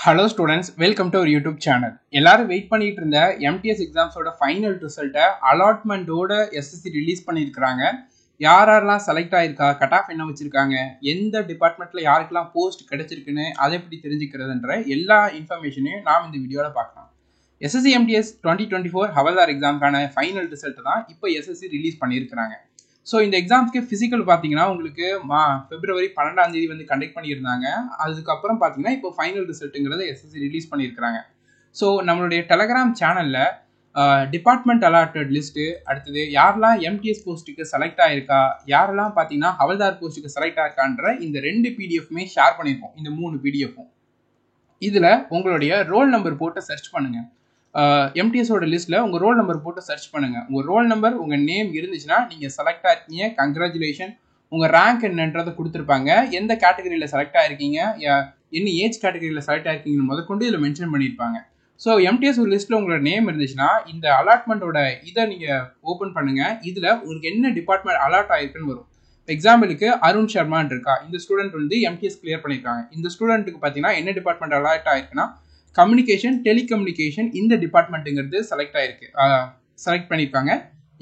Hello students, welcome to our YouTube channel. எல்லாரும் wait பண்ணிட்டு இருந்த MTS எக்ஸாம்ஸோட ஃபைனல் ரிசல்ட்டை அலாட்மெண்டோட SSC ரிலீஸ் பண்ணியிருக்காங்க. யாரெல்லாம் செலக்ட் ஆயிருக்கா, கட் ஆஃப் என்ன வச்சிருக்காங்க, எந்த டிபார்ட்மெண்ட்ல யாருக்கெல்லாம் போஸ்ட் கிடைச்சிருக்குன்னு அதை எப்படி தெரிஞ்சுக்கிறதுன்ற எல்லா இன்ஃபர்மேஷனையும் நாம் இந்த வீடியோவில் பார்க்கலாம். SSC MTS 2024 ஹவல்தார் எக்ஸாமுக்கான ஃபைனல் ரிசல்ட் தான் இப்போ SSC ரிலீஸ் பண்ணியிருக்கிறாங்க. ஸோ இந்த எக்ஸாம்ஸ்க்கு ஃபிசிக்கல் பார்த்தீங்கன்னா உங்களுக்கு February 12 வந்து கண்டக்ட் பண்ணியிருந்தாங்க. அதுக்கப்புறம் பார்த்தீங்கன்னா இப்போ ஃபைனல் ரிசல்ட்டுங்கிறத SSC ரிலீஸ் பண்ணியிருக்கிறாங்க. ஸோ நம்மளுடைய டெலகிராம் சேனலில் டிபார்ட்மெண்ட் அலாட்டட் லிஸ்ட்டு, அடுத்தது யாரெல்லாம் MTS போஸ்ட்டுக்கு செலக்ட் ஆயிருக்கா, யாரெல்லாம் பார்த்தீங்கன்னா ஹவல்தார் போஸ்ட்டுக்கு செலக்ட் ஆயிருக்கான்ற இந்த 2 PDFுமே ஷேர் பண்ணியிருக்கோம். இந்த 3 PDFும் இதில் உங்களுடைய ரோல் நம்பர் போட்டு சர்ச் பண்ணுங்கள். MTSோட லிஸ்ட்டில் உங்கள் ரோல் நம்பர் போட்டு சர்ச் பண்ணுங்கள். உங்கள் ரோல் நம்பர், உங்கள் நேம் இருந்துச்சுன்னா நீங்கள் செலக்ட் ஆகிருக்கீங்க, கங்க்ராச்சுலேஷன். உங்கள் ரேங்க் என்னன்றதை கொடுத்துருப்பாங்க, எந்த கேட்டகரியில் செலக்ட் ஆகிருக்கீங்க, என்ன ஏஜ் கேட்டகரியில் செலக்ட் ஆகிருக்கீங்கன்னு முதற்கொண்டு இதில் மென்ஷன் பண்ணியிருப்பாங்க. ஸோ MTS ஒரு லிஸ்ட்டில் உங்களோட நேம் இருந்துச்சுன்னா இந்த அலாட்மெண்ட்டோட இதை நீங்கள் ஓப்பன் பண்ணுங்கள். இதில் உங்களுக்கு என்ன டிபார்ட்மெண்ட் அலாட் ஆகிருக்குன்னு வரும். எக்ஸாம்பிளுக்கு அருண் சர்மான் இருக்கா, இந்த ஸ்டூடெண்ட் வந்து MTS கிளியர் பண்ணியிருக்காங்க. இந்த ஸ்டூடெண்ட்டுக்கு பார்த்தீங்கன்னா என்ன டிபார்ட்மெண்ட் அலாட் ஆகிருக்குன்னா கம்யூனிகேஷன், டெலிகம்யூனிகேஷன், இந்த டிபார்ட்மெண்ட்டுங்கிறது செலக்ட் பண்ணியிருக்காங்க.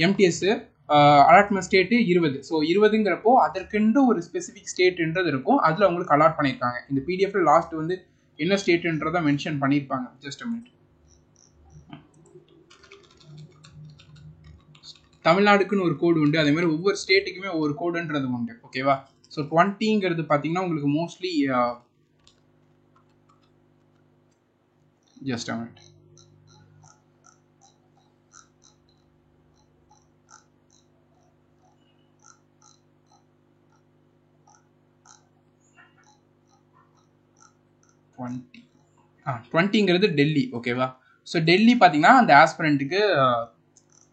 MTS allotment state 20. ஸோ 20ங்கிறப்போ அதற்கென்று ஒரு ஸ்பெசிஃபிக் ஸ்டேட்ன்றது இருக்கும், அதில் அவங்களுக்கு அலாட் பண்ணியிருக்காங்க. இந்த PDFல லாஸ்ட் வந்து என்ன ஸ்டேட்ன்றதை மென்ஷன் பண்ணியிருப்பாங்க. Just a minute. தமிழ்நாடுக்குன்னு ஒரு கோடு உண்டு, அதே மாதிரி ஒவ்வொரு ஸ்டேட்டுக்குமே ஒவ்வொரு கோடுன்றது உண்டு. ஓகேவா? ஸோ 20ங்கிறது பார்த்தீங்கன்னா உங்களுக்கு மோஸ்ட்லி just a minute. ங்கிறது டெல்லி. ஓகேவா? ஸோ டெல்லி பார்த்தீங்கன்னா அந்த ஆஸ்பிரண்ட்டுக்கு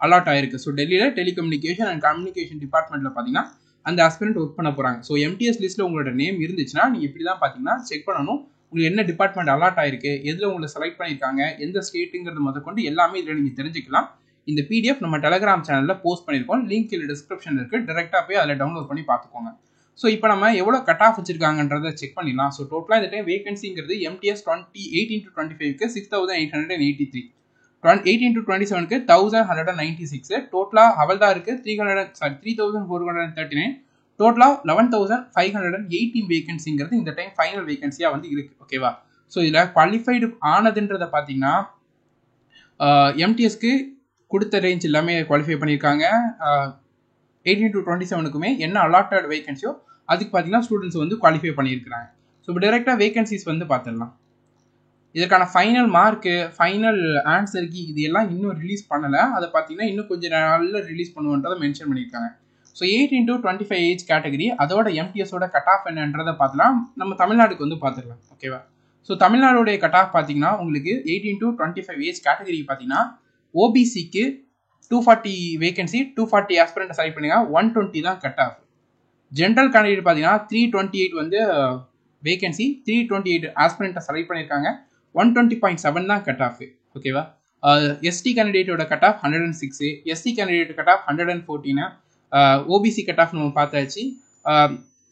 அலாட் ஆயிருக்கு. ஸோ டெல்லியில் டெலிகம்யூனிகேஷன் அண்ட் கம்யூனிகேஷன் டிபார்ட்மெண்ட்டில் பார்த்தீங்கன்னா அந்த ஆஸ்பிரண்ட் ஒர்க் பண்ண போகிறாங்க. ஸோ MTS லிஸ்ட்டில் உங்களோட நேம் இருந்துச்சுன்னா நீங்கள் இப்படி தான் பார்த்தீங்கன்னா செக் பண்ணணும். உங்களுக்கு என்ன டிபார்ட்மெண்ட் அலாட் ஆயிருக்கு, எதில் உங்களை செலக்ட் பண்ணியிருக்காங்க, எந்த ஸ்டேட்டுங்கிறது முதற்கொண்டு எல்லாமே இதில் நீங்கள் தெரிஞ்சுக்கலாம். இந்த PDF நம்ம டெலகிராம் சேனலில் போஸ்ட் பண்ணியிருக்கோம். லிங்க் இல்லை டிஸ்கிரிப்ஷனில் இருக்குது, டேரெக்டாக போய் அதில் டவுன்லோட் பண்ணி பார்த்துக்கோங்க. ஸோ இப்போ நம்ம எவ்வளோ கட் ஆஃப் வச்சிருக்காங்கன்றதை செக் பண்ணிடலாம். ஸோ டோட்டலாக இந்த டைம் வேகன்சிங்கிறது MTS 18-25க்கு 6883, 18-27க்கு 1196, டோட்டலாக ஹவல்தாருக்கு 3439, டோட்டலாக 11,518 வேகன்சிங்கிறது இந்த டைம் ஃபைனல் வேகன்சியாக வந்து இருக்கு. ஓகேவா? ஸோ இதில் குவாலிஃபைடு ஆனதுன்றதை பார்த்தீங்கன்னா MTSக்கு கொடுத்த ரேஞ்ச் எல்லாமே குவாலிஃபை பண்ணியிருக்காங்க. 18-27க்குமே என்ன அலாட்டட் வேகன்சியோ அதுக்கு பார்த்தீங்கன்னா ஸ்டூடெண்ட்ஸ் வந்து குவாலிஃபை பண்ணியிருக்கிறாங்க. ஸோ இப்போ டைரெக்டாக வேகன்சிஸ் வந்து பார்த்துடலாம். இதற்கான final mark, final answer key இது எல்லாம் இன்னும் ரிலீஸ் பண்ணலை. அதை பார்த்தீங்கன்னா இன்னும் கொஞ்சம் நாளில் ரிலீஸ் பண்ணுவோன்றதை மென்ஷன் பண்ணியிருக்காங்க. ஸோ 18-25 ஏஜ் கேட்டகரி, அதோட MTSோட கட் ஆஃப் என்னன்றதை பார்த்துலாம். நம்ம தமிழ்நாடுக்கு வந்து பார்த்துடலாம். ஓகேவா? ஸோ தமிழ்நாடுடைய கட் ஆஃப் பார்த்தீங்கன்னா உங்களுக்கு 18-25 ஏஜ் கேட்டகரி பார்த்தீங்கன்னா OBCக்கு 240 வேகன்சி, 240 ஆஸ்பிரண்ட் செலக்ட் பண்ணுங்க, 120 தான் கட் ஆஃப். ஜென்ரல் கேண்டிடேட் பார்த்தீங்கன்னா 328 வந்து வேகன்சி, 328 ஆஸ்பிரண்ட்டை செலக்ட் பண்ணியிருக்காங்க, 120.7 தான் கட் ஆஃப். ஓகேவா? ST கேண்டிடேட்டோட cut off 106, SC candidate cut off 114, OBC cut off நம்ம பார்த்தாச்சு.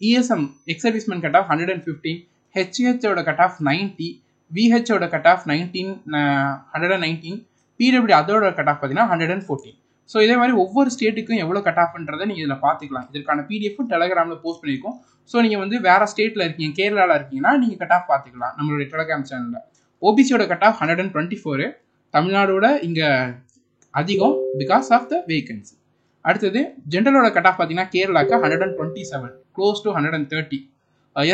ESM ex serviceman cut off 115, HHோட கட் ஆஃப் 90, VHோட கட் ஆஃப் 119, PWD அதோட கட் ஆஃப் பார்த்தீங்கன்னா 114. ஸோ இதே மாதிரி ஒவ்வொரு ஸ்டேட்டுக்கும் எவ்வளோ கட் ஆஃப்ன்றதை நீங்கள் இதில் பார்த்துக்கலாம். இதற்கான PDF டெலகிராமில் போஸ்ட் பண்ணியிருக்கோம். ஸோ நீங்கள் வந்து வேறு ஸ்டேட்டில் இருக்கீங்க, கேரளாவில் இருக்கீங்கன்னா நீங்கள் கட் ஆஃப் பார்த்துக்கலாம் நம்மளுடைய டெலகிராம் சேனலில். OBCயோட கட் ஆஃப் 124, தமிழ்நாடோட இங்கே அதிகம் பிகாஸ் ஆஃப் த வேகன்சி. அடுத்தது ஜென்ரலோட கட் ஆஃப் பார்த்தீங்கன்னா கேரளாக்கு 127, க்ளோஸ் டு 130.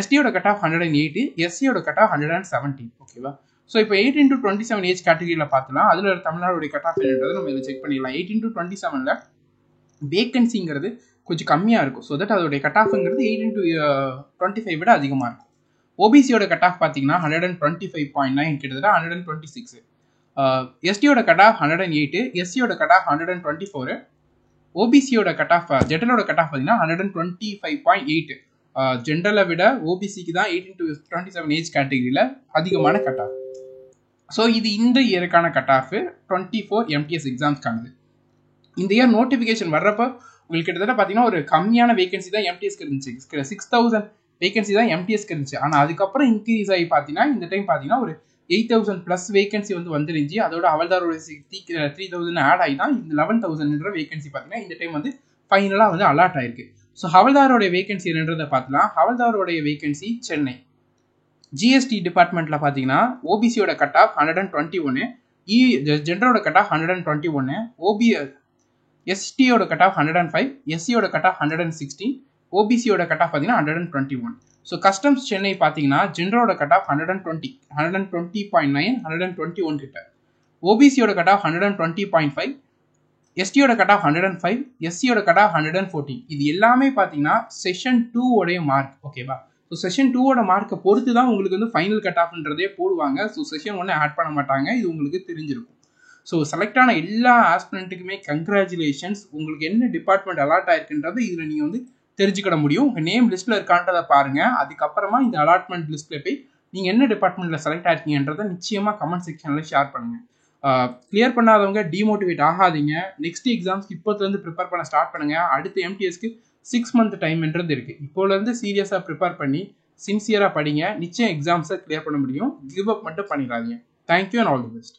STயோட கட் ஆஃப் 108, SCயோட கட் ஆஃப் 117. ஓகேவா? ஸோ இப்போ 18-27 ஏஜ் கேட்டகரியில் பார்த்துலாம். அதில் தமிழ்நாடுடைய கட் ஆஃப் என்னன்றது நம்ம இதில் செக் பண்ணிடலாம். 18-27ல் வேகன்சிங்கிறது கொஞ்சம் கம்மியாக இருக்கும். ஸோ தட் அதோடைய கட் ஆஃப்ங்கிறது 18-25 விட அதிகமாக இருக்கும். OBCயோட கட் ஆஃப் பார்த்தீங்கன்னா 125.9, கிட்டத்தட்ட 126. STயோட கட் ஆஃப் 108, SCயோட கட் ஆஃப் 124, OBCயோட கட் ஆஃப் ஜென்ரலோட கட் ஆஃப் பார்த்தீங்கன்னா 125.8. ஜென்ரலை விட OBCக்கு தான் 18-27 ஏஜ் கேட்டகரியில் அதிகமான கட் ஆஃப். ஸோ இது இந்த இயருக்கான கட் ஆஃப் 24 MTS எக்ஸாம்ஸ்க்கானது. இந்த இயர் நோட்டிஃபிகேஷன் வர்றப்போ உங்களுக்கு கிட்டத்தட்ட பார்த்தீங்கன்னா ஒரு கம்மியான வேகன்சி தான் MTSக்கு இருந்துச்சு. 6,000 வேகன்சி தான் MTSக்கு இருந்துச்சு. ஆனால் அதுக்கப்புறம் இன்க்ரீஸ் ஆகி பார்த்தீங்கன்னா இந்த டைம் பார்த்தீங்கன்னா ஒரு 8,000 ப்ளஸ் வேகன்சி வந்து வந்துருந்துச்சு. அதோட ஹவல்தாரோட 3,000 ஆட் ஆகி தான் இந்த 11,000 வேகன்சி பார்த்தீங்கன்னா இந்த டைம் வந்து ஃபைனலாக வந்து அலாட் ஆயிருக்கு. ஸோ ஹவல்தாரோட வேகன்சி என்னன்றதை பார்த்துலாம். ஹவல்தாரோடைய வேகன்சி சென்னை. ஜிஎஸ்டி டிபார்ட்மெண்ட்ல பார்த்தீங்கன்னா ஓபிசியோட கட் ஆஃப் 121, ஜென்டரோட கட் ஆஃப் 121, எஸ்டியோட கட் ஆஃப் 105, எஸ்சியோட கட் ஆஃப் 116, ஓபிசியோட கட் ஆஃப் பார்த்தீங்கன்னா 121. ஸோ கஸ்டம்ஸ் சென்னை பார்த்தீங்கன்னா ஜென்டரோட கட் ஆஃப் 120.9, 121 கிட்ட, ஓபிசியோட கட் ஆஃப் 120.5, எஸ்டியோட கட் ஆஃப் 105, எஸ்சியோட கட் ஆஃப் 114. இது எல்லாமே பார்த்தீங்கன்னா செஷன் 2 உடைய மார்க். ஓகேவா? ஸோ செஷன் 2 ஓட மார்க்கை பொறுத்து தான் உங்களுக்கு வந்து ஃபைனல் கட் ஆஃப்ன்றதே போடுவாங்க. ஸோ செஷன் 1 ஆட் பண்ண மாட்டாங்க. இது உங்களுக்கு தெரிஞ்சிருக்கும். ஸோ செலக்ட் ஆன எல்லா ஆஸ்பிரண்ட்டுக்குமே கங்க்ராச்சுலேஷன்ஸ். உங்களுக்கு என்ன டிபார்ட்மெண்ட் அலாட் ஆயிருக்குன்றது இதில் நீங்கள் வந்து தெரிஞ்சுக்கிட முடியும். உங்கள் நேம் லிஸ்ட்டில் இருக்கான்றதை பாருங்கள். அதுக்கப்புறமா இந்த அலாட்மெண்ட் லிஸ்ட்டில் போய் நீங்கள் என்ன டிபார்ட்மெண்ட்டில் செலக்ட் ஆயிருக்கீங்கன்றதை நிச்சயமாக கமெண்ட் செக்ஷனில் ஷேர் பண்ணுங்கள். கிளியர் பண்ணாதவங்க டிமோட்டிவேட் ஆகாதீங்க. நெக்ஸ்ட் எக்ஸாம்ஸ்க்கு இப்போத்துலேருந்து ப்ரிப்பேர் பண்ண ஸ்டார்ட் பண்ணுங்கள். அடுத்த எம்டிஎஸ்க்கு 6 மந்த் டைம்ன்றது இருக்குது. இப்போலேருந்து சீரியஸாக ப்ரிப்பேர் பண்ணி சின்சியராக படிங்க. நிச்சயம் எக்ஸாம்ஸை கிளியர் பண்ண முடியும். கிவ் அப் மட்டும் பண்ணிடாதீங்க. Thank you and all the best.